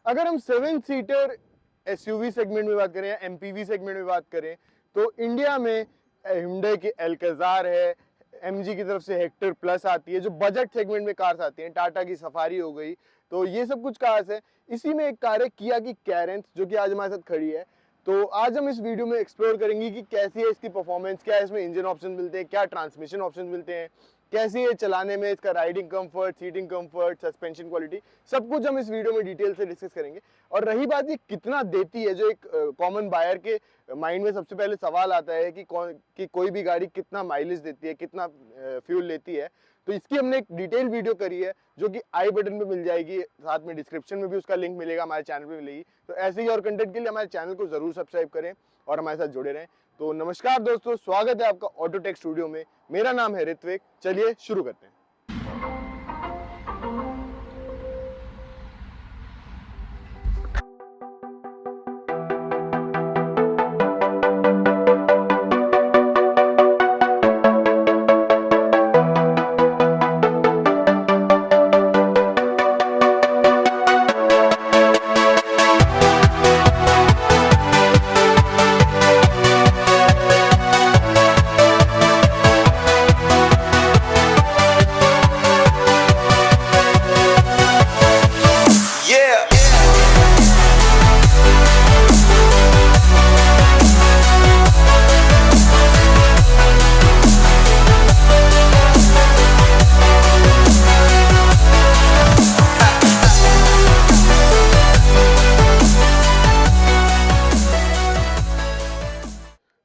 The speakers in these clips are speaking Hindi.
अगर हम 7 सीटर एसयूवी सेगमेंट में बात करें या एमपीवी सेगमेंट में बात करें तो इंडिया में Hyundai की एल्काजार है, एमजी की तरफ से हेक्टर प्लस आती है, जो बजट सेगमेंट में कार्स आती हैं, टाटा की सफारी हो गई, तो ये सब कुछ कार्स है। इसी में एक कार है किया की कैरेंस, जो कि आज हमारे साथ खड़ी है। तो आज हम इस वीडियो में एक्सप्लोर करेंगे कि कैसी है इसकी परफॉर्मेंस, क्या इसमें इंजन ऑप्शन मिलते हैं, क्या ट्रांसमिशन ऑप्शन मिलते हैं, कैसी है चलाने में, इसका riding comfort, seating comfort, suspension quality, सब कुछ हम इस वीडियो में डिटेल से डिस्कस करेंगे। और रही बात ये कितना देती है, जो एक कॉमन बायर के माइंड में सबसे पहले सवाल आता है कि कोई भी गाड़ी कितना माइलेज देती है, कितना फ्यूल लेती है, तो इसकी हमने एक डिटेल वीडियो करी है जो कि आई बटन पे मिल जाएगी, साथ में डिस्क्रिप्शन में भी उसका लिंक मिलेगा, हमारे चैनल पे मिलेगी। तो ऐसे ही और कंटेंट के लिए हमारे चैनल को जरूर सब्सक्राइब करें और हमारे साथ जुड़े रहें। तो नमस्कार दोस्तों, स्वागत है आपका ऑटोटेक स्टूडियो में। मेरा नाम है ऋत्विक, चलिए शुरू करते हैं।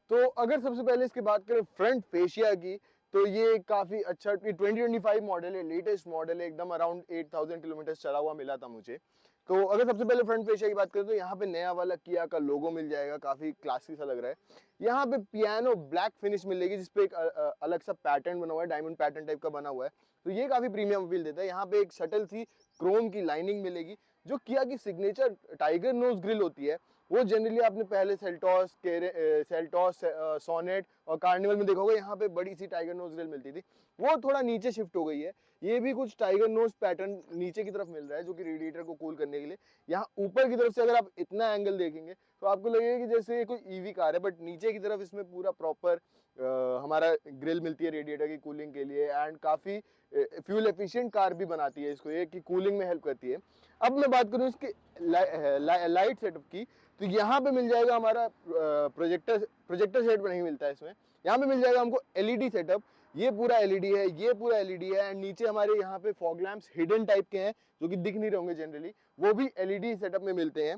तो अगर सबसे पहले इसकी बात करें फ्रंट फेशिया की, तो ये काफी अच्छा 2025 मॉडल है, लेटेस्ट मॉडल है, एकदम अराउंड 8000 किलोमीटर चला हुआ मिला था मुझे। तो अगर सबसे पहले फ्रंट फेशिया की बात करें तो यहाँ पे नया वाला किया का लोगो मिल जाएगा, काफी क्लासी सा लग रहा है। यहाँ पे पियानो ब्लैक फिनिश मिलेगी, जिसपे एक अलग सा पैटर्न बना हुआ है, डायमंड पैटर्न टाइप का बना हुआ है, तो ये काफी प्रीमियम फील देता है। यहाँ पे एक शटल सी क्रोम की लाइनिंग मिलेगी, जो किया की सिग्नेचर टाइगर नोज ग्रिल होती है, वो जनरली आपने पहले सेल्टॉस, सोनेट और कार्निवल में देखा होगा, यहाँ पे बड़ी सी टाइगर नोज ग्रिल मिलती थी, वो थोड़ा नीचे शिफ्ट हो गई है। ये भी कुछ टाइगर नोज पैटर्न नीचे की तरफ मिल रहा है, जो कि रेडिएटर को कूल करने के लिए। यहाँ ऊपर की तरफ से अगर आप इतना एंगल देखेंगे तो आपको लगेगा कि जैसे ये कोई ईवी कार है, बट नीचे की तरफ इसमें पूरा प्रॉपर हमारा ग्रिल मिलती है रेडिएटर की कूलिंग के लिए, एंड काफी फ्यूल एफिशिएंट कार भी बनाती है इसको, ये कि कूलिंग में हेल्प करती है। अब मैं बात करूँ इसके लाइट सेटअप की, तो यहाँ पे मिल जाएगा हमारा प्रोजेक्टर सेट नहीं मिलता है इसमें। यहाँ पे मिल जाएगा हमको एलईडी सेटअप, ये पूरा एलईडी है, ये पूरा एलईडी है, एंड नीचे हमारे यहाँ पे फॉग लैंप्स हिडन टाइप के हैं, जो कि दिख नहीं रहे होंगे जनरली, वो भी एलईडी सेटअप में मिलते हैं।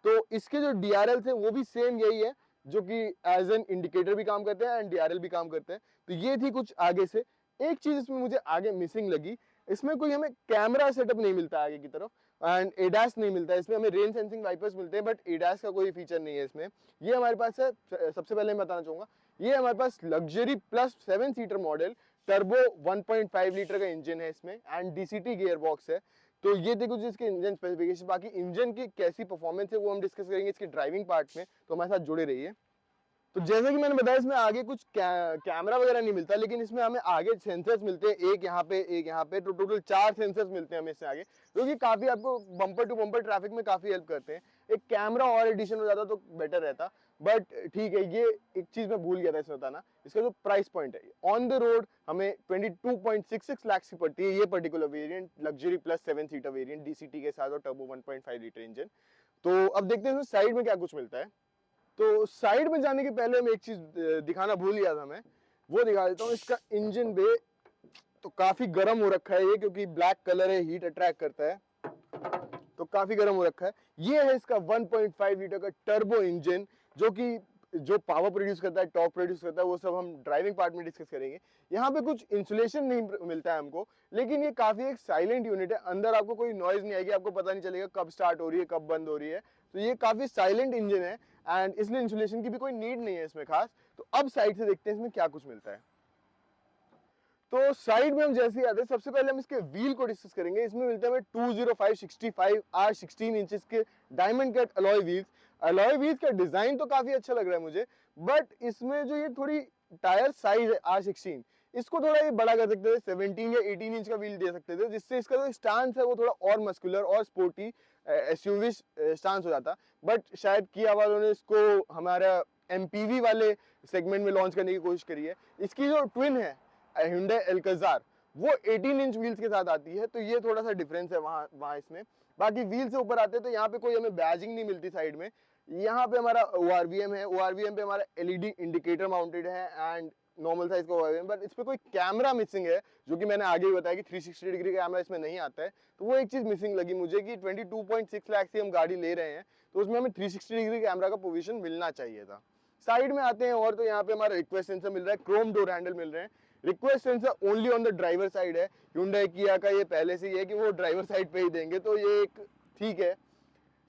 तो इसके जो डीआरएल थे वो भी सेम यही है, जो कि एज एन इंडिकेटर भी काम करते हैं एंड डीआरएल भी काम करते हैं। तो ये थी कुछ आगे से। एक चीज इसमें मुझे आगे मिसिंग लगी, इसमें कोई हमें कैमरा सेटअप नहीं मिलता आगे की तरफ, एंड एडास नहीं मिलता है इसमें। हमें रेन सेंसिंग वाइपर्स मिलते हैं, बट एडास का कोई फीचर नहीं है इसमें। ये हमारे पास है, सबसे पहले मैं बताना चाहूंगा, ये हमारे पास luxury plus 7 seater model, turbo 1.5 litre का इंजन है इसमें, एंड डीसीटी गियर बॉक्स है। तो ये देखो जिसके इंजन स्पेसिफिकेशन, बाकी इंजन की कैसी परफॉर्मेंस है वो हम डिस्कस करेंगे इसके ड्राइविंग पार्ट में, तो हमारे साथ जुड़े रहिए। तो जैसे कि मैंने बताया, इसमें आगे कुछ कैमरा वगैरह नहीं मिलता, लेकिन इसमें हमें आगे सेंसर्स मिलते हैं, एक यहाँ पे एक यहाँ पे, तो टोटल 4 सेंसर्स मिलते हैं हमें इससे आगे, जो कि काफी आपको बम्पर टू बम्पर ट्रैफिक में काफी हेल्प करते हैं। एक कैमरा और एडिशन हो जाता तो बेटर रहता, बट ठीक है। ये एक चीज मैं भूल गया था इसमें बताना, इसका जो प्राइस पॉइंट है ऑन द रोड हमें 22.66 लाख की पड़ती है, ये particular variant, luxury plus 7 seater variant DCT के साथ और टर्बो 1.5 लीटर इंजन। तो अब देखते हैं साइड में क्या कुछ मिलता है। तो साइड में जाने के पहले मैं एक चीज दिखाना भूल गया था, मैं वो दिखा देता हूँ। इसका इंजन बे तो काफी गर्म हो रखा है ये, क्योंकि ब्लैक कलर है, हीट अट्रैक्ट करता है, तो काफी गर्म हो रखा है। ये है इसका 1.5 लीटर का टर्बो इंजन, जो पावर प्रोड्यूस करता है, टॉर्क प्रोड्यूस करता है, वो सब हम ड्राइविंग पार्ट में डिस्कस करेंगे। यहाँ पे कुछ इंसुलेशन नहीं मिलता है हमको, लेकिन ये काफी एक साइलेंट यूनिट है, अंदर आपको कोई नॉइज नहीं आएगी, आपको पता नहीं चलेगा कब स्टार्ट हो रही है कब बंद हो रही है। तो ये काफी साइलेंट इंजन है, एंड इसलिए इंसुलेशन की भी कोई नीड नहीं है इसमें खास। तो अब साइड से देखते हैं इसमें क्या कुछ मिलता है। तो साइड में हम जैसे ही आते हैं, सबसे पहले हम इसके व्हील को डिस्कस करेंगे। इसमें मिलते हैं हमें 205/65 R16 इंचेस के diamond cut alloy wheels. Alloy wheels का डिजाइन तो काफी अच्छा लग रहा है मुझे, बट इसमें जो ये थोड़ी टायर साइज है R16, इसको थोड़ा ये बड़ा कर सकते थे, 17 या 18 इंच का व्हील दे सकते थे, जिससे इसका जो स्टांस है वो थोड़ा और मस्कुलर और स्पोर्टी एसयूवी स्टांस हो जाता, बट शायद किया वालों ने इसको हमारा एमपीवी वाले सेगमेंट में लॉन्च करने की कोशिश करी है। इसकी जो ट्विन है Hyundai Alcazar, वो 18 इंच व्हील्स के साथ आती है, तो ये थोड़ा सा डिफरेंस है वहाँ इसमें। बाकी व्हील से ऊपर आते हैं तो यहाँ पे कोई हमें बैजिंग नहीं मिलती साइड में। यहाँ पे हमारा ORVM है, ORVM पे हमारा LED इंडिकेटर माउंटेड है एंड नॉर्मल साइज का ORVM, बट इस पे कोई कैमरा मिसिंग है, जो कि मैंने आगे ही बताया कि 360 डिग्री कैमरा इसमें नहीं आता है। तो वो एक चीज मिसिंग लगी मुझे कि 22.6 लाख की हम गाड़ी ले रहे हैं, तो उसमें हमें 360 डिग्री कैमरा का पोजीशन मिलना चाहिए था। साइड में आते हैं और तो यहाँ पे हमारा रिक्वेस्ट सेंसर मिल रहा है, क्रोम डोर हैंडल मिल रहे हैं। Request sensor only on the driver side है, Hyundai किया का ये पहले से ही है कि वो ड्राइवर साइड पे ही देंगे, तो ये एक ठीक है।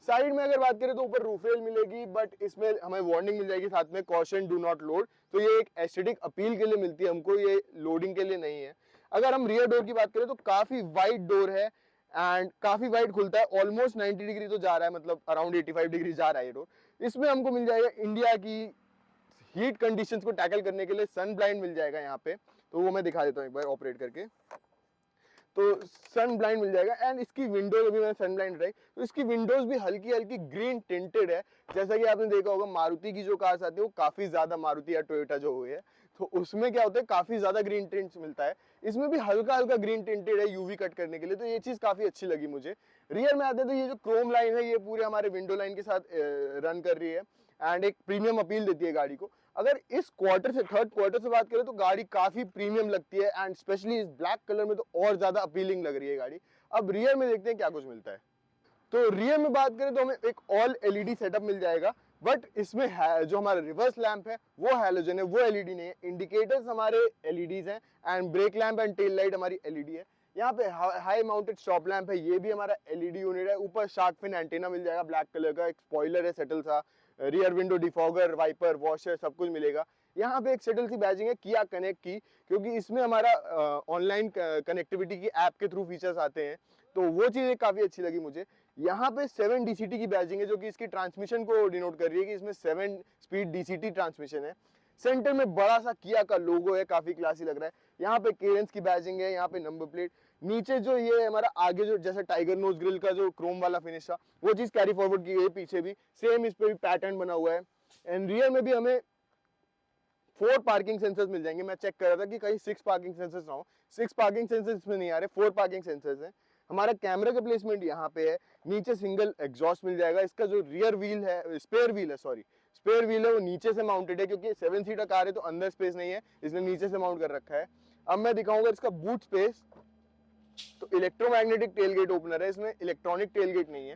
साइड में अगर बात करें तो ऊपर रूफ रेल मिलेगी, बट इसमें हमें वार्निंग मिल जाएगी साथ में, कॉशन डू नॉट लोड, तो ये एक एस्थेटिक अपील के लिए मिलती है हमको, ये लोडिंग के लिए नहीं है। अगर हम रियर डोर की बात करें तो काफी वाइड डोर है एंड काफी वाइड खुलता है, ऑलमोस्ट 90 डिग्री तो जा रहा है, मतलब अराउंड 85 डिग्री जा रहा है ये डोर। इसमें हमको मिल जाएगा इंडिया की हीट कंडीशंस को टैकल करने के लिए सन ब्लाइंड मिल जाएगा यहाँ पे, तो वो मैं दिखा देता हूँ एक बार ऑपरेट करके। तो सन ब्लाइंड मिल जाएगा एंड इसकी विंडोज अभी मैंने सन ब्लाइंड रही, तो इसकी विंडोज भी हल्की हल्की ग्रीन टिंटेड है। जैसा कि आपने देखा होगा मारुति की जो कार्स आती है वो काफी ज्यादा, मारुति या टोयोटा जो हुई है, तो उसमें क्या होता है काफी ज्यादा ग्रीन टिंट्स मिलता है, इसमें भी हल्का हल्का ग्रीन टिंटेड है यूवी कट करने के लिए, तो ये चीज काफी अच्छी लगी मुझे। रियर में आते हैं तो ये जो क्रोम लाइन है ये पूरे हमारे विंडो लाइन के साथ रन कर रही है एंड एक प्रीमियम अपील देती है गाड़ी को। अगर इस क्वार्टर से, थर्ड क्वार्टर से बात करें तो गाड़ी काफी प्रीमियम लगती है एंड स्पेशली इस ब्लैक कलर में तो और ज्यादा अपीलिंग लग रही है गाड़ी। अब रियर में देखते हैं क्या कुछ मिलता है। तो रियर में बात करें तो हमें एक ऑल एलईडी सेटअप मिल जाएगा, बट इसमें जो हमारा रिवर्स लैंप है वो हैलोजन है, वो एलईडी नहीं है। इंडिकेटर्स हमारे एलईडीज हैं and brake lamp and tail light हमारी एलईडी है। यहाँ पे हाई माउंटेड स्टॉप लैंप है, ये भी हमारा एलईडी यूनिट है। ऊपर शार्क फिन एंटीना मिल जाएगा ब्लैक कलर का, एक स्पॉइलर है सेटल सा, rear window defogger, wiper, washer सब कुछ मिलेगा। यहाँ पे एक सेटल सी बैजिंग है किया कनेक्ट की, क्योंकि इसमें हमारा ऑनलाइन कनेक्टिविटी की ऐप के थ्रू फीचर्स आते हैं, तो वो चीज़ काफ़ी अच्छी लगी मुझे। यहाँ पे 7 DCT की बैजिंग है, जो कि इसकी ट्रांसमिशन को डिनोट कर रही है कि इसमें 7 स्पीड DCT ट्रांसमिशन है। सेंटर में बड़ा सा किया का लोगो है, काफी क्लासी लग रहा है। यहाँ पे केरेंस की बैजिंग है, यहाँ पे नंबर प्लेट, नीचे जो ये हमारा आगे जो जैसे टाइगर नोज ग्रिल का जो क्रोम वाला फिनिश था वो चीज कैरी फॉरवर्ड की गई है, पीछे भी सेम इस पे भी पैटर्न बना हुआ है। एंड रियर में भी हमें 4 पार्किंग सेंसर्स मिल जाएंगे। मैं चेक कर रहा था कि कहीं 6 पार्किंग सेंसर्स ना हो, 6 पार्किंग सेंसर्स इसमें नहीं आ रहे, 4 पार्किंग सेंसर्स हैं। हमारा कैमरा का प्लेसमेंट यहाँ पे है, नीचे सिंगल एग्जॉस्ट मिल जाएगा। इसका जो रियर व्हील है, स्पेयर व्हील है, सॉरी स्पेयर व्हील है, वो नीचे से माउंटेड है, क्योंकि 7 सीटर कार है तो अंदर स्पेस नहीं है, इसलिए नीचे से माउंट कर रखा है। अब मैं दिखाऊंगा इसका बूट स्पेस। तो इलेक्ट्रोमैग्नेटिक टेलगेट ओपनर है, इसमें इलेक्ट्रॉनिक टेलगेट नहीं है,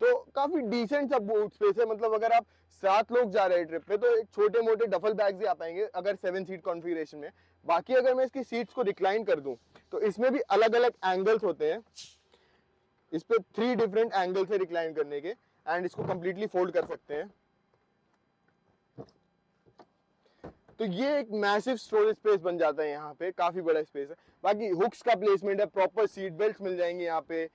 तो काफी डिसेंट सा बूट स्पेस है। मतलब अगर आप 7 लोग जा रहे हैं ट्रिप पे तो एक छोटे मोटे डफल बैग्स ही आ पाएंगे अगर 7 सीट कॉन्फ़िगरेशन में। बाकी अगर मैं इसकी सीट्स को रिक्लाइन कर दूं तो इसमें भी अलग अलग एंगल्स होते हैं, इस पे 3 डिफरेंट एंगल्स है रिक्लाइन करने के, एंड इसको कंप्लीटली फोल्ड कर सकते हैं। तो ये एक मैसिव स्टोरेज स्पेस बन जाता है, यहाँ पे काफी बड़ा स्पेस है। बाकी हुक्स का प्लेसमेंट है, प्रॉपर सीट बेल्ट मिल जाएंगे यहाँ पे,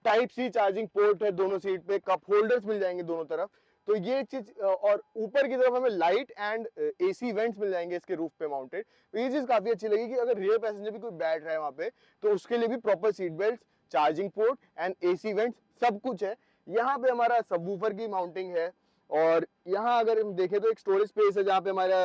टाइप सी चार्जिंग पोर्ट है दोनों सीट पे, कप होल्डर्स मिल जाएंगे दोनों तरफ। तो ये चीज, और ऊपर की तरफ हमें लाइट एंड एसी वेंट्स मिल जाएंगे इसके रूफ पे माउंटेड। तो ये चीज काफी अच्छी लगी कि अगर रियर पैसेंजर भी कोई बैठ रहा है वहां पे तो उसके लिए भी proper seat belt, charging port and AC vents सब कुछ है। यहाँ पे हमारा सबवूफर की माउंटिंग है, और यहाँ अगर हम देखें तो एक स्टोरेज स्पेस है जहाँ पे हमारा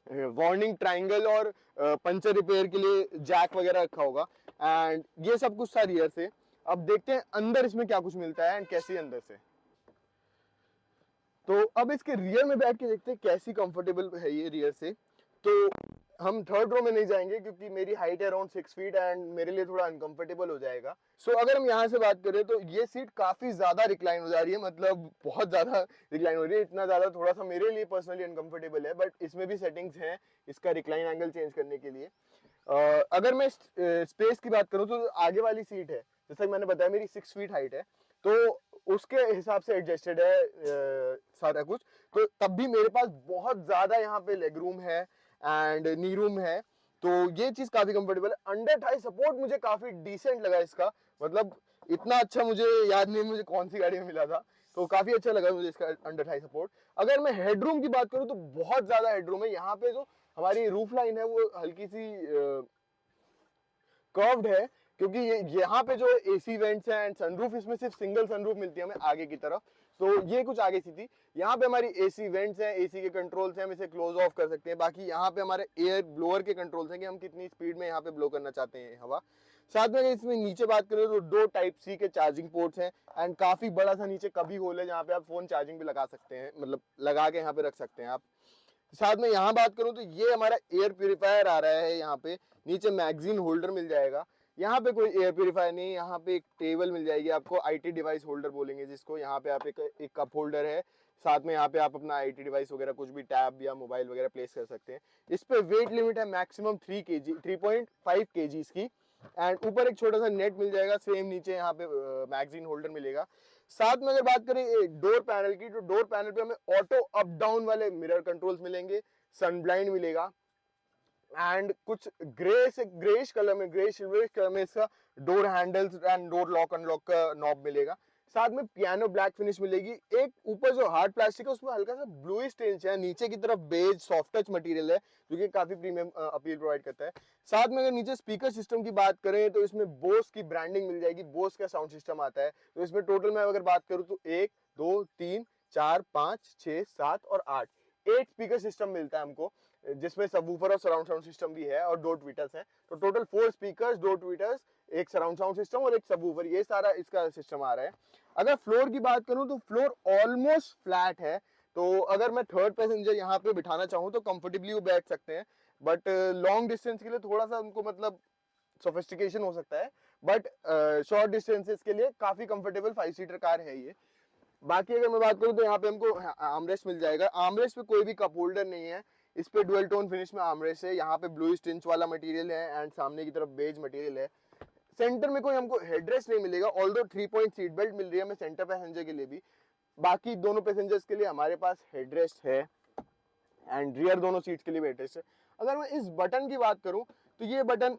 वार्निंग ट्रायंगल और पंचर रिपेयर के लिए जैक वगैरह रखा होगा। एंड ये सब कुछ था रियर से। अब देखते हैं अंदर इसमें क्या कुछ मिलता है एंड कैसी अंदर से। तो अब इसके रियर में बैठ के देखते हैं कैसी कंफर्टेबल है ये रियर से। तो हम थर्ड रो में नहीं जाएंगे क्योंकि मेरी हाइट है अराउंड 6 फीट एंड मेरे लिए थोड़ा अनकंफर्टेबल हो जाएगा। सो अगर हम यहाँ से बात करें तो ये सीट काफी ज्यादा रिक्लाइन हो जा रही है, मतलब बहुत ज्यादा रिक्लाइन हो रही है, इतना ज्यादा थोड़ा सा मेरे लिए पर्सनली अनकंफर्टेबल है, बट इसमें भी सेटिंग्स हैं इसका रिक्लाइन एंगल चेंज करने के लिए। अगर मैं स्पेस की बात करूँ तो आगे वाली सीट है, जैसा कि मैंने बताया मेरी 6 फीट हाइट है, तो उसके हिसाब से एडजस्टेड है सारा कुछ। तो तब भी मेरे पास बहुत ज्यादा यहाँ पे लेग रूम है एंड नी रूम है, तो ये चीज काफी कंफर्टेबल है। अंडर थाई सपोर्ट मुझे काफी डिसेंट लगा इसका, मतलब इतना अच्छा मुझे याद नहीं मुझे कौन सी गाड़ी में मिला था, तो काफी अच्छा लगा मुझे इसका अंडर थाई सपोर्ट। अगर मैं हेडरूम की बात करूँ तो बहुत ज्यादा हेडरूम है। यहाँ पे जो हमारी रूफ लाइन है वो हल्की सी कर्व्ड है, क्योंकि ये यहाँ पे जो एसी वेंट्स हैं एंड सनरूफ, इसमें सिर्फ सिंगल सनरूफ मिलती है हमें आगे की तरफ, तो ये कुछ आगे सी थी। यहाँ पे हमारी एसी वेंट्स हैं, एसी के कंट्रोल्स हैं, हम इसे क्लोज ऑफ कर सकते हैं। बाकी यहाँ पे हमारे एयर ब्लोअर के कंट्रोल्स हैं कि हम कितनी स्पीड में यहाँ पे ब्लो करना चाहते हैं हवा। साथ में इसमें नीचे बात करें तो 2 टाइप सी के चार्जिंग पोर्ट्स हैं एंड काफी बड़ा सा नीचे कभी होल है जहाँ पे आप फोन चार्जिंग भी लगा सकते हैं, मतलब लगा के यहाँ पे रख सकते हैं आप। साथ में यहाँ बात करूँ तो ये हमारा एयर प्यूरिफायर आ रहा है, यहाँ पे नीचे मैगजीन होल्डर मिल जाएगा। यहाँ पे कोई एयर प्यूरिफायर नहीं, यहाँ पे एक टेबल मिल जाएगी आपको, आईटी डिवाइस होल्डर बोलेंगे जिसको। यहाँ पे आप एक कप होल्डर है, साथ में यहाँ पे आप अपना आईटी डिवाइस वगैरह कुछ भी टैब या मोबाइल वगैरह प्लेस कर सकते हैं। इस पे वेट लिमिट है मैक्सिमम 3.5 kg की। एंड ऊपर एक छोटा सा नेट मिल जाएगा, सेम नीचे यहाँ पे मैगजीन होल्डर मिलेगा। साथ में अगर बात करें डोर पैनल की, तो डोर पैनल पे हमें ऑटो अप डाउन वाले मिरर कंट्रोल्स मिलेंगे, सन ब्लाइंड मिलेगा एंड कुछ ग्रेश कलर में, ग्रे सिल्वरिश कलर में इसका door handles and door lock unlock का नॉब मिलेगा। साथ में पियानो ब्लैक फिनिश मिलेगी। एक ऊपर जो हार्ड प्लास्टिक है उसमें हल्का सा ब्लूइश टिंच है, नीचे की तरफ बेज सॉफ्ट टच मटेरियल है जो कि काफी प्रीमियम अपील प्रोवाइड करता है। साथ में अगर नीचे स्पीकर सिस्टम की बात करें तो इसमें बोस की ब्रांडिंग मिल जाएगी, बोस का साउंड सिस्टम आता है। तो इसमें टोटल में अगर बात करूं तो 1 2 3 4 5 6 7 और 8 स्पीकर सिस्टम मिलता है हमको, जिसमें सबवूफर और सराउंड साउंड सिस्टम भी है और 2 ट्वीटर्स हैं। तो टोटल 4 स्पीकर्स, 2 ट्वीटर्स, एक सराउंड साउंड सिस्टम और एक सबवूफर, ये सारा इसका सिस्टम आ रहा है। अगर फ्लोर की बात करूं तो फ्लोर ऑलमोस्ट फ्लैट है, तो अगर मैं थर्ड पैसेंजर यहाँ पे बिठाना चाहूँ तो कंफर्टेबली वो बैठ सकते हैं। बट लॉन्ग डिस्टेंस के लिए थोड़ा सा उनको मतलब सोफिस्टिकेशन हो सकता है, बट शॉर्ट डिस्टेंसेस के लिए काफी कंफर्टेबल 5 सीटर कार है ये। बाकी अगर मैं बात करूं तो यहाँ पे हमको आर्मरेस्ट मिल जाएगा। आर्मरेस्ट पे कोई भी कप होल्डर नहीं है, इस पे डुअल टोन फिनिश में आर्मरेस्ट है। यहाँ पे ब्लू स्टिंच वाला मटेरियल है एंड सामने की तरफ बेज मटेरियल है। सेंटर में कोई हमको हेडरेस्ट नहीं मिलेगा, ऑल्दो 3 पॉइंट सीट बेल्ट मिल रही है हमें सेंटर पैसेंजर के लिए भी। बाकी दोनों पैसेंजर्स के लिए हमारे पास हेडरेस्ट है एंड रियर दोनों सीट्स के लिए भी हेडरेस्ट है। अगर मैं इस बटन की बात करूं तो ये बटन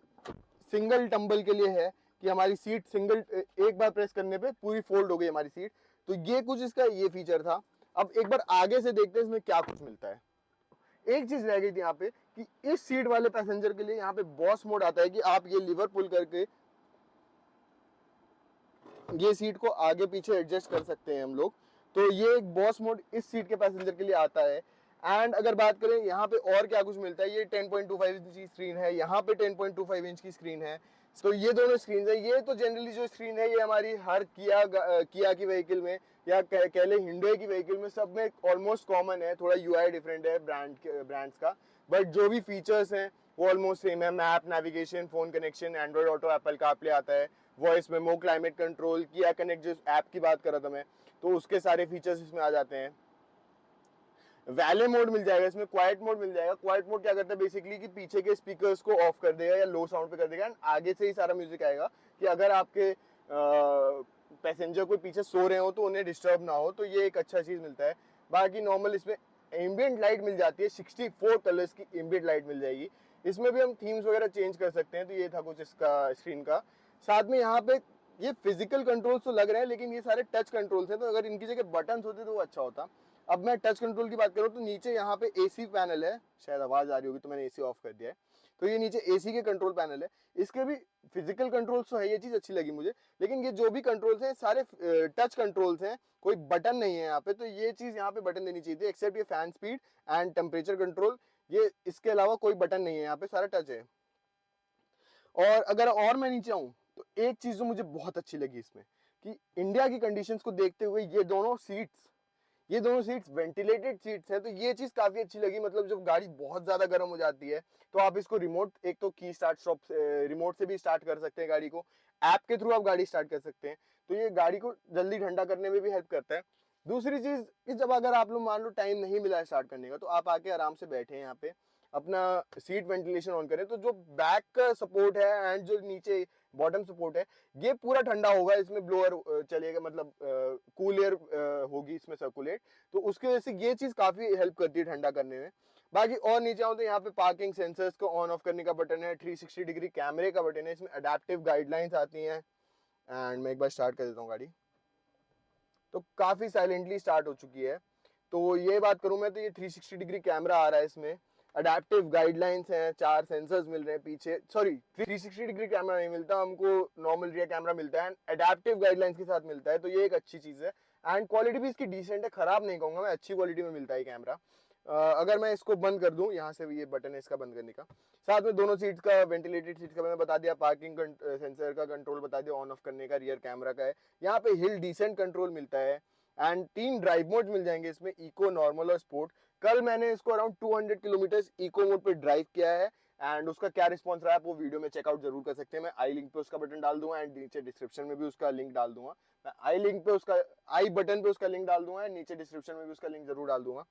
सिंगल टंबल के लिए है कि हमारी सीट सिंगल, एक बार प्रेस करने पे पूरी फोल्ड हो गई हमारी सीट। तो ये कुछ इसका ये फीचर था। अब एक बार आगे से देखते हैं इसमें क्या कुछ मिलता है। एक चीज रह गई थी यहाँ पे कि इस सीट वाले पैसेंजर के लिए यहाँ पे बॉस मोड आता है कि आप ये लीवर पुल करके ये सीट को आगे पीछे एडजस्ट कर सकते हैं हम लोग। तो ये एक बॉस मोड इस सीट के पैसेंजर के लिए आता है। एंड अगर बात करें यहाँ पे और क्या कुछ मिलता है, ये 10.25 इंच की स्क्रीन है, यहाँ पे 10.25 इंच की स्क्रीन है। तो ये दोनों स्क्रीन है। ये तो जनरली जो स्क्रीन है ये हमारी हर किया की व्हीकल में या कह ले हिंडे की व्हीकल में सब में ऑलमोस्ट कॉमन है। थोड़ा यूआई डिफरेंट है ब्रांड्स का, बट जो भी फीचर्स हैं वो ऑलमोस्ट सेम है। Map, navigation, phone connection, Android auto, Apple CarPlay आता है, वॉइस मेमो, क्लाइमेट कंट्रोल, किया कनेक्ट जो ऐप की बात कर रहा था मैं, तो उसके सारे फीचर्स इसमें आ जाते हैं। वैले मोड मिल जाएगा इसमें, क्वाइट मोड मिल जाएगा। क्वाइट मोड क्या करता है बेसिकली कि पीछे के स्पीकर्स को ऑफ कर देगा या लो साउंड पे कर देगा एंड आगे से ही सारा म्यूजिक आएगा कि अगर आपके पैसेंजर कोई पीछे सो रहे हो तो उन्हें डिस्टर्ब ना हो। तो ये एक अच्छा चीज मिलता है। बाकी नॉर्मल इसमें एम्बियंट लाइट मिल जाती है, 64 कलर्स की एम्बियंट लाइट मिल जाएगी। इसमें भी हम थीम्स वगैरह चेंज कर सकते हैं। तो ये था कुछ इसका स्क्रीन का। साथ में यहाँ पे ये फिजिकल कंट्रोल्स तो लग रहे हैं लेकिन ये सारे टच कंट्रोल्स हैं, तो अगर इनकी जगह बटन्स होते तो वो अच्छा होता। अब मैं टच कंट्रोल की बात करूँ तो नीचे यहाँ पे एसी पैनल है, शायद आवाज आ रही होगी तो मैंने एसी ऑफ कर दिया है। तो ये नीचे एसी के कंट्रोल पैनल है, इसके भी फिजिकल कंट्रोल्स तो है, ये चीज अच्छी लगी मुझे। लेकिन ये जो भी कंट्रोल्स हैं सारे टच कंट्रोल्स हैं, कोई बटन नहीं है यहाँ पे। तो ये चीज यहाँ पे बटन देनी चाहिए थी, एक्सेप्ट ये fan speed and temperature control, ये इसके अलावा कोई बटन नहीं है यहाँ पे, सारा टच है। और अगर और मैं नीचे आऊँ तो एक चीज जो मुझे बहुत अच्छी लगी इसमें कि इंडिया की कंडीशंस को देखते हुए ये दोनों सीट्स वेंटिलेटेड सीट्स हैं। तो ये चीज काफी अच्छी लगी। मतलब जब गाड़ी बहुत ज्यादा गर्म हो जाती है तो आप इसको रिमोट, एक तो की स्टार्ट स्टॉप रिमोट से भी स्टार्ट कर सकते हैं गाड़ी को, ऐप के थ्रू आप गाड़ी स्टार्ट कर सकते हैं। तो ये गाड़ी को जल्दी ठंडा करने में भी हेल्प करता है। दूसरी चीज कि जब अगर आप लोग मान लो टाइम नहीं मिला है स्टार्ट करने का, तो आप आके आराम से बैठे यहाँ पे अपना सीट वेंटिलेशन ऑन करें, तो जो बैक का सपोर्ट है एंड जो नीचे बॉटम सपोर्ट है ये पूरा ठंडा होगा। इसमें ब्लोअर चलेगा, मतलब कूल एयर होगी इसमें सर्कुलेट, तो उसकी वजह से ये चीज काफी हेल्प करती है ठंडा करने में। बाकी और नीचे आऊँ तो यहाँ पे पार्किंग सेंसर्स को ऑन ऑफ करने का बटन है, 360 डिग्री कैमरे का बटन है, इसमें अडेप्टिव गाइडलाइंस आती हैं। एंड मैं एक बार स्टार्ट कर देता हूँ गाड़ी, तो काफी साइलेंटली स्टार्ट हो चुकी है। तो ये बात करूं मैं तो ये 360 डिग्री कैमरा आ रहा है इसमें। अडेप्टिव गाइडलाइंस हैं, 4 सेंसर्स मिल रहे हैं पीछे, सॉरी 360 डिग्री कैमरा नहीं मिलता हमको, नॉर्मल रियर कैमरा मिलता है, अडेप्टिव गाइडलाइंस के साथ मिलता है, तो ये एक अच्छी चीज़ है। एंड क्वालिटी भी इसकी डिसेंट है, खराब नहीं कहूँगा मैं, अच्छी क्वालिटी में मिलता है कैमरा। अगर मैं इसको बंद कर दूं, यहाँ से भी ये बटन है इसका बंद करने का, साथ में दोनों सीट्स का, वेंटिलेटेड सीट्स का मैंने बता दिया, पार्किंग सेंसर का कंट्रोल बता दिया, ऑन ऑफ करने का, रियर कैमरा का है, यहाँ पे हिल डिसेंट कंट्रोल मिलता है। एंड 3 ड्राइव मोड मिल जाएंगे इसमें, इको, नॉर्मल और स्पोर्ट। कल मैंने इसको अराउंड 200 किलोमीटर इको मोड पे ड्राइव किया है, एंड उसका क्या रिस्पॉन्स रहा है आप वो वीडियो में चेकआउट जरूर कर सकते हैं। मैं आई लिंक पे उसका बटन डाल दूंगा एंड नीचे डिस्क्रिप्शन में भी उसका लिंक डाल दूंगा। मैं आई बटन पे उसका लिंक डाल दूंगा एंड नीचे डिस्क्रिप्शन में भी उसका लिंक जरूर डाल दूंगा।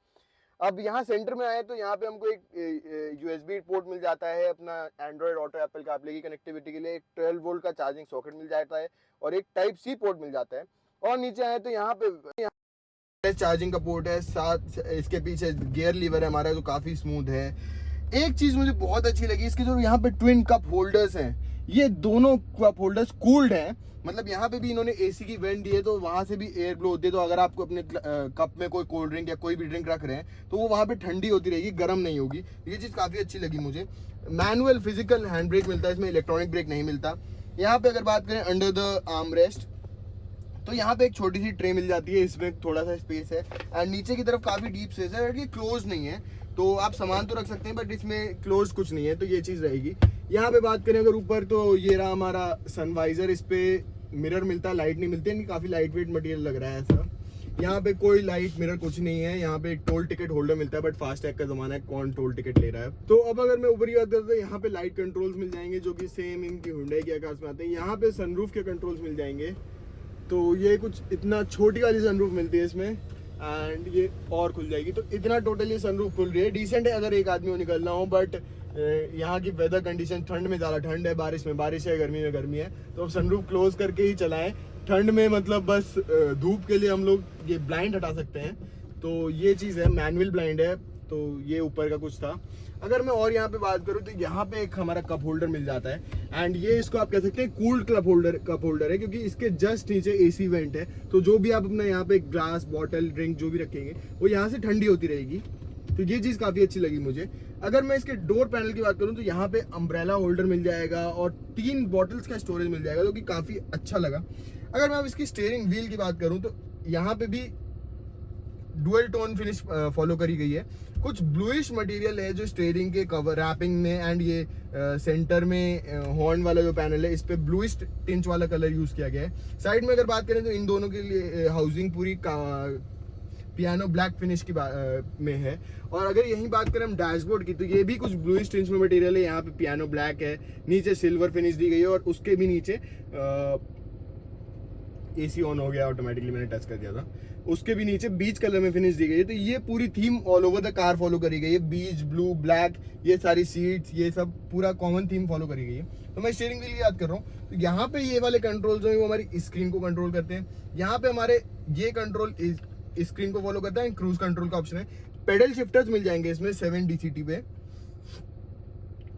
अब यहाँ सेंटर में आए तो यहाँ पे हमको एक USB पोर्ट मिल जाता है अपना एंड्रॉइड ऑटो, एप्पल कारप्ले की कनेक्टिविटी के लिए, एक 12 वोल्ट का चार्जिंग सॉकेट मिल जाता है और एक टाइप सी पोर्ट मिल जाता है। और नीचे आए तो यहाँ पे चार्जिंग का पोर्ट है, साथ इसके पीछे गियर लीवर है हमारा जो काफी स्मूथ है। एक चीज मुझे बहुत अच्छी लगी, इसके जो यहाँ पे ट्विन कप होल्डर्स हैं, ये दोनों कप होल्डर्स कूल्ड हैं, मतलब यहाँ पे भी इन्होंने एसी की वेंट दी है तो वहां से भी एयर ब्लो होती है, तो अगर आपको अपने कप में कोई कोल्ड ड्रिंक या कोई भी ड्रिंक रख रहे हैं तो वो वहां पे ठंडी होती रहेगी, गर्म नहीं होगी। ये चीज़ काफ़ी अच्छी लगी मुझे। मैनुअल फिजिकल हैंड ब्रेक मिलता है इसमें, इलेक्ट्रॉनिक ब्रेक नहीं मिलता। यहाँ पे अगर बात करें अंडर द आर्म रेस्ट, तो यहाँ पे एक छोटी सी ट्रे मिल जाती है, इसमें थोड़ा सा स्पेस है एंड नीचे की तरफ काफ़ी डीप स्पेस है, ये क्लोज नहीं है तो आप सामान तो रख सकते हैं बट इसमें क्लोज कुछ नहीं है, तो ये चीज़ रहेगी। यहाँ पे बात करें अगर ऊपर, तो ये रहा हमारा सनवाइजर, इस पे मिरर मिलता है, लाइट नहीं मिलती है, काफ़ी लाइट वेट मटेरियल लग रहा है ऐसा। यहाँ पे कोई लाइट मिरर कुछ नहीं है। यहाँ पे एक टोल टिकट होल्डर मिलता है बट फास्टैग का जमाना है, कौन टोल टिकट ले रहा है। तो अब अगर मैं ऊपर की बात करता हूँ, यहाँ पे लाइट कंट्रोल्स मिल जाएंगे जो कि सेम इनकी हुंडई की आकाश में आते हैं। यहाँ पे सनरूफ के कंट्रोल्स मिल जाएंगे, तो ये कुछ इतना छोटी वाली सनरूफ मिलती है इसमें एंड ये और खुल जाएगी, तो इतना टोटल ये सनरूफ खुल रही है। डिसेंट है अगर एक आदमी को निकलना हो, बट यहाँ की वेदर कंडीशन, ठंड में ज़्यादा ठंड है, बारिश में बारिश है, गर्मी में गर्मी है, तो अब सनरूफ क्लोज करके ही चलाएं। ठंड में मतलब बस धूप के लिए हम लोग ये ब्लाइंड हटा सकते हैं, तो ये चीज़ है, मैनुअल ब्लाइंड है। तो ये ऊपर का कुछ था। अगर मैं और यहाँ पे बात करूँ तो यहाँ पे एक हमारा कप होल्डर मिल जाता है एंड ये इसको आप कह सकते हैं कूल्ड कप होल्डर है, क्योंकि इसके जस्ट नीचे एसी वेंट है, तो जो भी आप अपना यहाँ पे ग्लास, बॉटल, ड्रिंक जो भी रखेंगे वो यहाँ से ठंडी होती रहेगी, तो ये चीज़ काफ़ी अच्छी लगी मुझे। अगर मैं इसके डोर पैनल की बात करूँ तो यहाँ पे अम्ब्रेला होल्डर मिल जाएगा और 3 बॉटल्स का स्टोरेज मिल जाएगा, जो कि काफ़ी अच्छा लगा। अगर मैं अब इसकी स्टीयरिंग व्हील की बात करूँ तो यहाँ पे भी डुअल टोन फिनिश फॉलो करी गई है। कुछ ब्लूइश मटेरियल है जो स्टीयरिंग के कवर रैपिंग में एंड ये सेंटर में हॉर्न वाला जो पैनल है इस पे ब्लूइश टिंच वाला कलर यूज किया गया है। साइड में अगर बात करें तो इन दोनों के लिए हाउसिंग पूरी पियानो ब्लैक फिनिश की में है। और अगर यही बात करें हम डैशबोर्ड की, तो ये भी कुछ ब्लूइश टिंच में मटेरियल है। यहाँ पे पियानो ब्लैक है, नीचे सिल्वर फिनिश दी गई है और उसके भी नीचे एसी ऑन हो गया ऑटोमेटिकली, मैंने टच कर दिया था, उसके भी नीचे बीच कलर में फिनिश दी गई है। तो ये पूरी theme all over the car follow करी गई है, बीच, ब्लू, ब्लैक, ये सारी सीट्स, ये सब पूरा कॉमन थीम फॉलो करी गई है। तो मैं स्टीयरिंग व्हील की याद कर रहा हूँ, तो यहाँ पे ये वाले कंट्रोल जो है वो हमारी स्क्रीन को कंट्रोल करते हैं। यहाँ पे हमारे ये कंट्रोल स्क्रीन को फॉलो करता है, क्रूज कंट्रोल का ऑप्शन है। पेडल शिफ्टर्स मिल जाएंगे इसमें 7 DCT पे,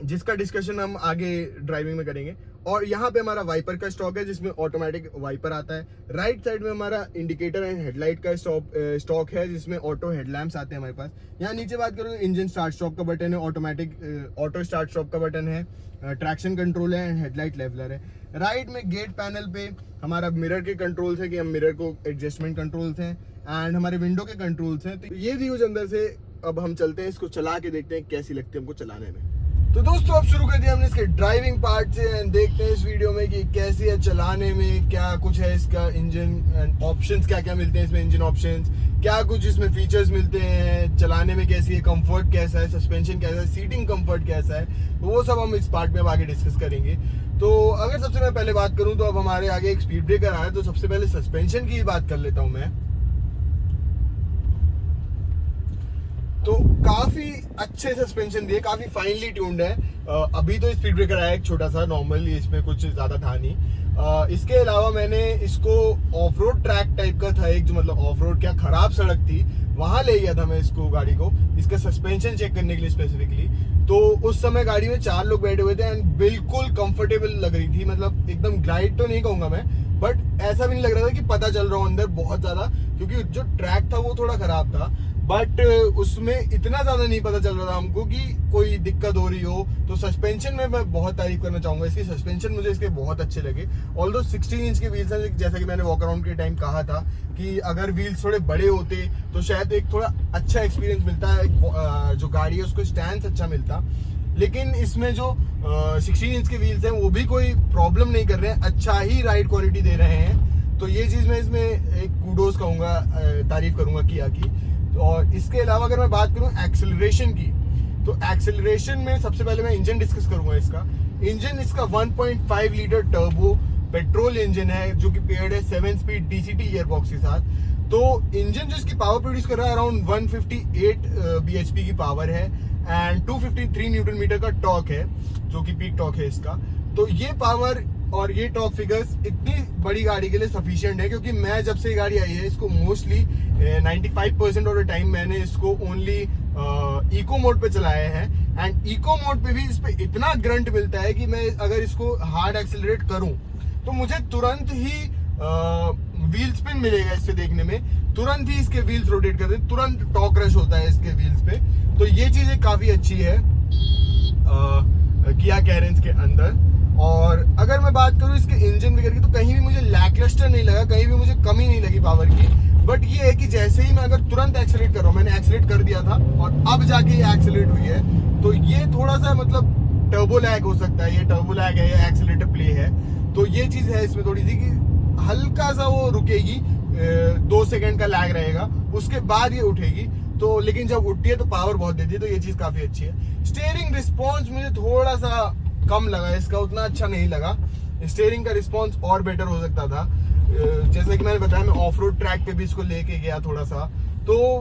जिसका डिस्कशन हम आगे ड्राइविंग में करेंगे। और यहाँ पे हमारा वाइपर का स्टॉक है जिसमें ऑटोमेटिक वाइपर आता है। राइट साइड में हमारा इंडिकेटर एंड हेडलाइट का स्टॉक है जिसमें ऑटो हेडलैम्प्स आते हैं हमारे पास। यहाँ नीचे बात करूँ तो इंजन स्टार्ट स्टॉप का बटन है, ऑटोमेटिक ऑटो स्टार्ट स्टॉप का बटन है, ट्रैक्शन कंट्रोल है एंड हेडलाइट लेवलर है। राइट में गेट पैनल पे हमारा मिरर के कंट्रोल्स है कि हम मिरर को एडजस्टमेंट कंट्रोल्स हैं एंड हमारे विंडो के कंट्रोल्स हैं। तो ये थी कुछ अंदर से। अब हम चलते हैं, इसको चला के देखते हैं कैसी लगती है हमको चलाने में। तो दोस्तों अब शुरू कर दिया हमने इसके ड्राइविंग पार्ट से एंड देखते हैं इस वीडियो में कि कैसी है चलाने में, क्या कुछ है इसका इंजन एंड ऑप्शंस, क्या क्या मिलते हैं इसमें इंजन ऑप्शंस, क्या कुछ इसमें फीचर्स मिलते हैं, चलाने में कैसी है, कंफर्ट कैसा है, सस्पेंशन कैसा है, सीटिंग कंफर्ट कैसा है, वो सब हम इस पार्ट में अब आगे डिस्कस करेंगे। तो अगर सबसे मैं पहले बात करूँ तो अब हमारे आगे एक स्पीड ब्रेकर आया है, तो सबसे पहले सस्पेंशन की बात कर लेता हूँ मैं। तो काफी अच्छे सस्पेंशन दिए, काफी फाइनली ट्यून्ड है। अभी तो स्पीड ब्रेकर आया एक छोटा सा नॉर्मल, इसमें कुछ ज्यादा था नहीं। इसके अलावा मैंने इसको ऑफ रोड ट्रैक टाइप का था एक, जो मतलब ऑफ रोड क्या खराब सड़क थी वहां ले गया था मैं इसको, गाड़ी को, इसका सस्पेंशन चेक करने के लिए स्पेसिफिकली। तो उस समय गाड़ी में 4 लोग बैठे हुए थे एंड बिल्कुल कंफर्टेबल लग रही थी, मतलब एकदम ग्लाइड तो नहीं कहूंगा मैं, बट ऐसा भी नहीं लग रहा था कि पता चल रहा हूँ अंदर बहुत ज्यादा, क्योंकि जो ट्रैक था वो थोड़ा खराब था। बट उसमें इतना ज़्यादा नहीं पता चल रहा था हमको कि कोई दिक्कत हो रही हो। तो सस्पेंशन में मैं बहुत तारीफ करना चाहूँगा, इसकी सस्पेंशन मुझे इसके बहुत अच्छे लगे। ऑल्दो 16 इंच के व्हील्स हैं, जैसा कि मैंने वॉक अराउंड के टाइम कहा था कि अगर व्हील्स थोड़े बड़े होते तो शायद एक थोड़ा अच्छा एक्सपीरियंस मिलता है, जो गाड़ी है उसको स्टैंड अच्छा मिलता। लेकिन इसमें जो 16 इंच के व्हील्स हैं वो भी कोई प्रॉब्लम नहीं कर रहे हैं, अच्छा ही राइड क्वालिटी दे रहे हैं। तो ये चीज़ मैं इसमें एक कूडोज कहूँगा, तारीफ करूँगा किया की। और इसके अलावा अगर मैं बात करूँ एक्सेलरेशन की, तो एक्सेलरेशन में सबसे पहले मैं इंजन डिस्कस करूँगा। इंजन इसका 1.5 लीटर टर्बो पेट्रोल इंजन है, जो कि पेयर्ड है 7 स्पीड DCT गियरबॉक्स के साथ। तो इंजन जो इसकी पावर प्रोड्यूस कर रहा है अराउंड 158 bhp की पावर है एंड 253 न्यूटन मीटर का टॉर्क है, जो कि पीक टॉर्क है इसका। तो ये पावर और ये टॉप फिगर्स इतनी बड़ी गाड़ी के लिए सफिशिएंट है, क्योंकि मैं जब से ये गाड़ी आई है इसको मोस्टली 95% ऑफ द टाइम मैंने इसको ओनली इको मोड पे चलाया है। एंड इको मोड पे भी इस पे इतना ग्रंट मिलता है कि मैं अगर इसको हार्ड एक्सेलरेट करूं तो मुझे तुरंत ही व्हील स्पिन मिलेगा इससे देखने में, तुरंत ही इसके व्हील्स रोटेट करते हैं, तुरंत टॉर्क रश होता है इसके व्हील्स पे। तो ये चीजें काफी अच्छी है किया कैरेंस के अंदर। और अगर मैं बात करूं इसके इंजन वगैरह की, तो कहीं भी मुझे लैकलस्टर नहीं लगा, कहीं भी मुझे कमी नहीं लगी पावर की। बट ये है कि जैसे ही मैं अगर तुरंत एक्सेलरेट कर रहा हूँ, मैंने एक्सेलरेट कर दिया था और अब जाके ये एक्सेलरेट हुई है, तो ये थोड़ा सा मतलब टर्बो लैग हो सकता है, ये टर्बो लैग है या एक्सेलरेटर प्ले है। तो ये चीज है इसमें थोड़ी सी कि हल्का सा वो रुकेगी, 2 सेकंड का लैग रहेगा, उसके बाद ये उठेगी। तो लेकिन जब उठती है तो पावर बहुत देती है, तो ये चीज काफी अच्छी है। स्टीयरिंग रिस्पॉन्स मुझे थोड़ा सा कम लगा, इसका उतना अच्छा नहीं लगा। स्टीयरिंग का रिस्पॉन्स और बेटर हो सकता था। जैसे कि मैंने बताया, मैं ऑफ रोड ट्रैक पे भी इसको लेके गया थोड़ा सा, तो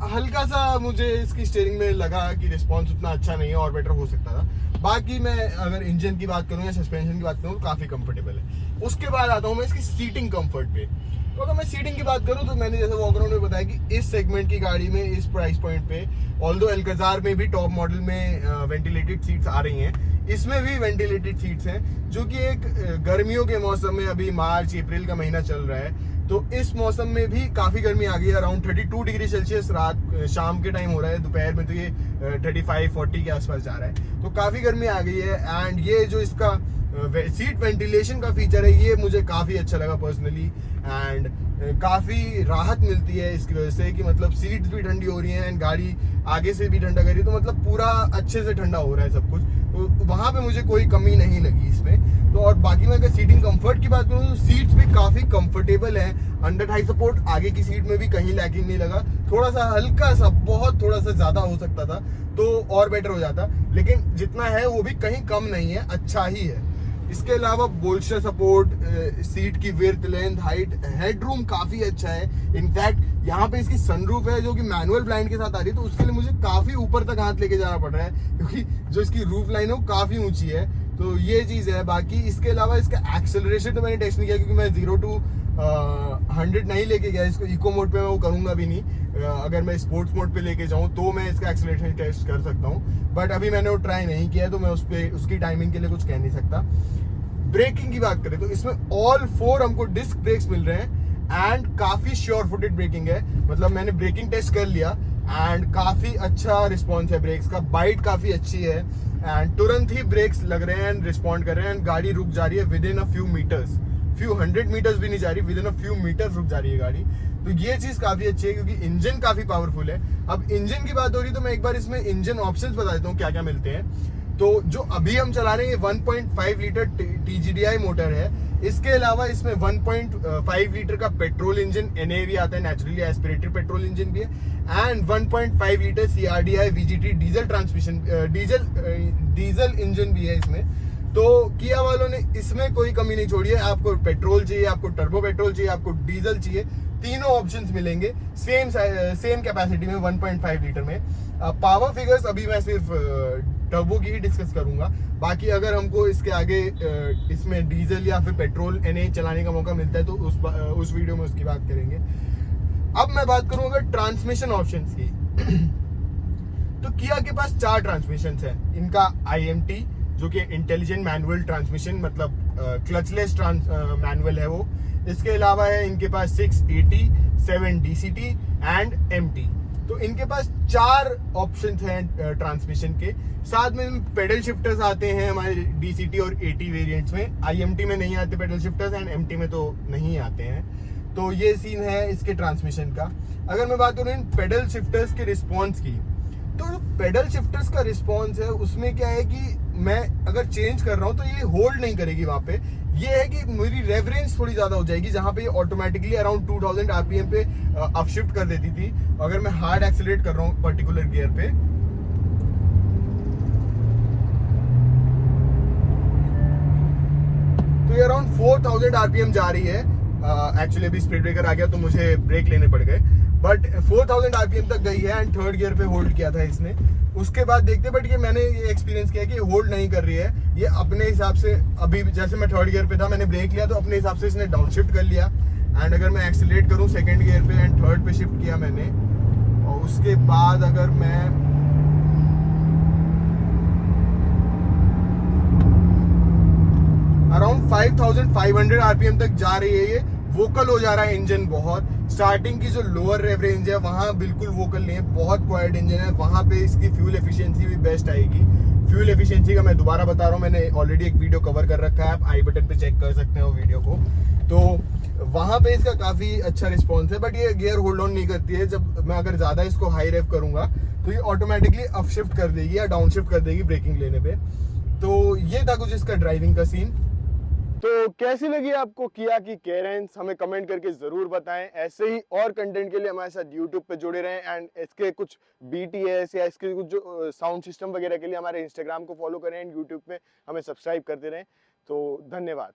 हल्का सा मुझे इसकी स्टीयरिंग में लगा कि रिस्पॉन्स उतना अच्छा नहीं है, और बेटर हो सकता था। बाकी मैं अगर इंजन की बात करूँ या सस्पेंशन की बात करूँ तो काफी कंफर्टेबल है। उसके बाद आता हूँ मैं इसकी सीटिंग कंफर्ट पे। तो अगर मैं सीटिंग की बात करूँ तो मैंने जैसे वॉक अराउंड में बताया कि इस सेगमेंट की गाड़ी में, इस प्राइस पॉइंट पे, ऑल्दो अल्काज़ार में भी टॉप मॉडल में वेंटिलेटेड सीट्स आ रही हैं, इसमें भी वेंटिलेटेड सीट्स हैं, जो कि एक गर्मियों के मौसम में, अभी मार्च अप्रैल का महीना चल रहा है, तो इस मौसम में भी काफ़ी गर्मी आ गई है। अराउंड 32 डिग्री सेल्सियस रात शाम के टाइम हो रहा है, दोपहर में तो ये 35-40 के आसपास जा रहा है, तो काफ़ी गर्मी आ गई है। एंड ये जो इसका सीट वेंटिलेशन का फीचर है, ये मुझे काफ़ी अच्छा लगा पर्सनली। एंड काफ़ी राहत मिलती है इसकी वजह से कि मतलब सीट्स भी ठंडी हो रही हैं एंड गाड़ी आगे से भी ठंडा कर रही है, तो मतलब पूरा अच्छे से ठंडा हो रहा है सब कुछ। तो वहाँ पे मुझे कोई कमी नहीं लगी इसमें। तो और बाकी मैं अगर सीटिंग कंफर्ट की बात करूँ तो सीट्स भी काफ़ी कंफर्टेबल हैं। अंडर थाई सपोर्ट आगे की सीट में भी कहीं लैकिंग नहीं लगा, थोड़ा सा हल्का सा, बहुत थोड़ा सा ज़्यादा हो सकता था तो और बेटर हो जाता, लेकिन जितना है वो भी कहीं कम नहीं है, अच्छा ही है। इसके अलावा बोल्स्टर सपोर्ट, सीट की विड्थ, लेंथ, हाइट, हेडरूम काफ़ी अच्छा है। इनफैक्ट यहाँ पे इसकी सनरूफ है जो कि मैनुअल ब्लाइंड के साथ आ रही है, तो उसके लिए मुझे काफ़ी ऊपर तक हाथ लेके जाना पड़ रहा है, क्योंकि जो इसकी रूफ लाइन है वो काफ़ी ऊंची है। तो ये चीज़ है। बाकी इसके अलावा इसका एक्सेलरेशन तो मैंने टेस्ट नहीं किया, क्योंकि मैं 0 to 100 नहीं लेके गया इसको। इको मोड पे मैं वो करूँगा भी नहीं। अगर मैं स्पोर्ट्स मोड पे लेके जाऊँ तो मैं इसका एक्सेलरेशन टेस्ट कर सकता हूँ, बट अभी मैंने वो ट्राई नहीं किया है, तो मैं उस पर उसकी टाइमिंग के लिए कुछ कह नहीं सकता। ब्रेकिंग की बात करें तो इसमें ऑल 4 हमको डिस्क ब्रेक्स मिल रहे हैं एंड काफ़ी श्योर फुटेड ब्रेकिंग है। मतलब मैंने ब्रेकिंग टेस्ट कर लिया एंड काफ़ी अच्छा रिस्पॉन्स है ब्रेक्स का, बाइट काफ़ी अच्छी है एंड तुरंत ही ब्रेक्स लग रहे हैं एंड रिस्पॉन्ड कर रहे हैं एंड गाड़ी रुक जा रही है within a few meters, few 100 meters भी नहीं जा रही, within a few meters रुक जा रही है गाड़ी। तो ये चीज़ काफ़ी अच्छी है, क्योंकि इंजन काफ़ी पावरफुल है। अब इंजन की बात हो रही तो मैं एक बार इसमें इंजन ऑप्शंस बता देता हूँ क्या क्या मिलते हैं। तो जो अभी हम चला रहे हैं 1.5 लीटर TGDI मोटर है। इसके अलावा इसमें 1.5 लीटर का पेट्रोल इंजन NA आता है, नेचुरली एस्पिरेटेड पेट्रोल इंजन भी है, and 1.5 litre CRDI VGT diesel transmission diesel engine भी है इसमें। तो किया वालों ने इसमें कोई कमी नहीं छोड़ी है। आपको पेट्रोल चाहिए, आपको टर्बो पेट्रोल चाहिए, आपको डीजल चाहिए, तीनों ऑप्शंस मिलेंगे सेम कैपेसिटी में 1.5 लीटर में। पावर फिगर्स अभी मैं सिर्फ टर्बो की ही डिस्कस करूंगा। बाकी अगर हमको इसके आगे इसमें डीजल या फिर पेट्रोल NA चलाने का मौका मिलता है तो उस वीडियो में उसकी बात करेंगे। अब मैं बात करूं अगर ट्रांसमिशन ऑप्शंस की तो किया के पास 4 ट्रांसमिशन है। इनका IMT जो कि इंटेलिजेंट मैनुअल ट्रांसमिशन, मतलब क्लचलेस मैनुअल है वो। इसके अलावा है इनके पास 680, 7 DCT एंड MT। तो इनके पास 4 ऑप्शन हैं ट्रांसमिशन के, साथ में पेडल शिफ्टर्स आते हैं हमारे DCT और AT वेरिएंट्स में। IMT में नहीं आते पेडल शिफ्टर्स एंड MT में तो नहीं आते हैं। तो ये सीन है इसके ट्रांसमिशन का। अगर मैं बात करूँ इन पेडल शिफ्टर्स के रिस्पॉन्स की, तो पेडल शिफ्टर्स का रिस्पॉन्स है उसमें क्या है कि मैं अगर चेंज कर रहा हूँ तो ये होल्ड नहीं करेगी वहां पे। ये है कि मेरी रेव रेंज थोड़ी ज्यादा हो जाएगी, जहां पे ये ऑटोमेटिकली अराउंड 2000 RPM पे अपशिफ्ट कर देती थी। अगर मैं हार्ड एक्सेलरेट कर रहा हूँ पर्टिकुलर गियर पे, तो ये अराउंड 4000 RPM जा रही है। एक्चुअली अभी स्पीड ब्रेकर आ गया तो मुझे ब्रेक लेने पड़ गए, बट 4000 RPM तक गई है एंड थर्ड गियर पे होल्ड किया था इसने। उसके बाद देखते, बट ये मैंने ये एक्सपीरियंस किया कि होल्ड नहीं कर रही है ये अपने हिसाब से। अभी जैसे मैं थर्ड गियर पे था, मैंने ब्रेक लिया तो अपने हिसाब से इसने डाउन शिफ्ट कर लिया। एंड अगर मैं एक्सीलरेट करूं सेकंड गियर पे एंड थर्ड पे शिफ्ट किया मैंने, और उसके बाद अगर मैं अराउंड 5500 RPM तक जा रही है। ये वोकल हो जा रहा है इंजन बहुत। स्टार्टिंग की जो लोअर रेव रेंज है वहां बिल्कुल वोकल नहीं है, बहुत क्वाइट इंजन है। वहां पे इसकी फ्यूल एफिशिएंसी भी बेस्ट आएगी। फ्यूल एफिशिएंसी का मैं दोबारा बता रहा हूँ, मैंने ऑलरेडी एक वीडियो कवर कर रखा है, आप आई बटन पे चेक कर सकते हैं वो वीडियो को। तो वहां पे इसका काफी अच्छा रिस्पॉन्स है, बट ये गियर होल्ड ऑन नहीं करती है। जब मैं अगर ज्यादा इसको हाई रेव करूंगा तो ये ऑटोमेटिकली अप शिफ्ट कर देगी या डाउन शिफ्ट कर देगी ब्रेकिंग लेने पे। तो ये था कुछ इसका ड्राइविंग का सीन। तो कैसी लगी आपको किया की कैरेंस, हमें कमेंट करके जरूर बताएं। ऐसे ही और कंटेंट के लिए हमारे साथ यूट्यूब पे जुड़े रहें एंड इसके कुछ BTS या इसके कुछ जो साउंड सिस्टम वगैरह के लिए हमारे इंस्टाग्राम को फॉलो करें एंड यूट्यूब पे हमें सब्सक्राइब करते रहें। तो धन्यवाद।